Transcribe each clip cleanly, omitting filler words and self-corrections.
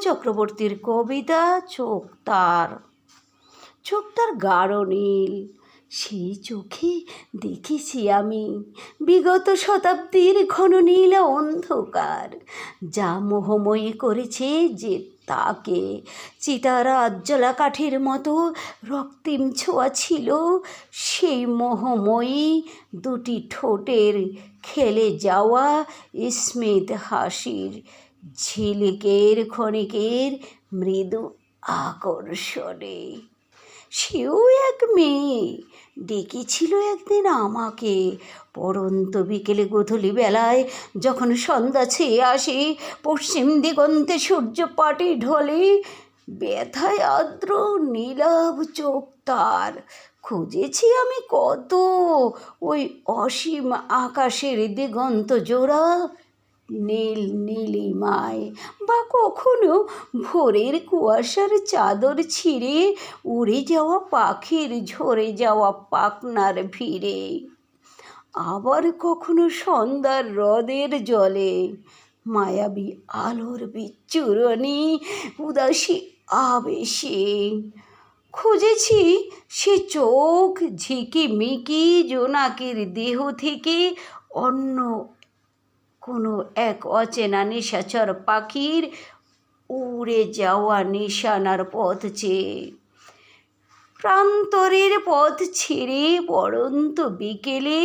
চক্রবর্তীর কবিতা চোখ তার। চোখ তার গাঢ় নীল, সেই চোখে দেখেছি আমি বিগত শতাব্দীর ঘন নীল অন্ধকার, যা মোহময়ী করেছে যে তাকে। চিতারা আজ্জলা কাঠের মতো রক্তিম ছোঁয়া ছিল সেই মোহময়ী দুটি ঠোঁটের খেলে যাওয়া স্মিত হাসির, ঝিলিকের ক্ষণিকের মৃদু আকর্ষণে। সেও এক মেয়ে, ডেকেছিল একদিন আমাকে পড়ন্ত বিকেলে গোধূলি বেলায়, যখন সন্ধ্যা ছেয়ে আসে, পশ্চিম দিগন্তে সূর্যপাটে ঢলে, ব্যথায় আর্দ্র নীলাভ চোখ তার। খুঁজেছি আমি কত ওই অসীম আকাশের দিগন্ত জোড়া, নীল নীলিমায়, বা কখনো ভোরের কুয়াশার চাদর ছিঁড়ে উড়ে যাওয়া পাখির ঝরে যাওয়া পাখনার ভিড়ে, আবার কখনো সন্ধ্যার হ্রদের জলে মায়াবী আলোর বিচ্ছুরণী উদাসী আবেশে। খুঁজেছি সে চোখ ঝিকিমিকি জোনাকির দেহ থেকে অন্য কোনো এক অচেনা নিশাচর পাখির উড়ে যাওয়া নিশানার পথ চেয়ে। প্রান্তরের পথ ছেড়ে পড়ন্ত বিকেলে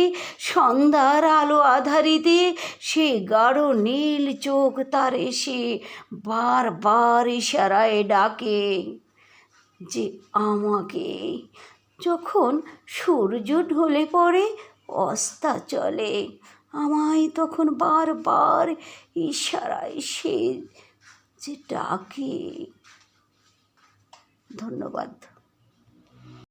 সন্ধ্যার আলো আধারিতে সে গাঢ় নীল চোখ তার এসে বারবার ইশারায় ডাকে যে আমাকে। যখন সূর্য ঢলে পড়ে অস্তাচলে, আমায় তখন বারবার ইশারায় সে যে ডাকে। ধন্যবাদ।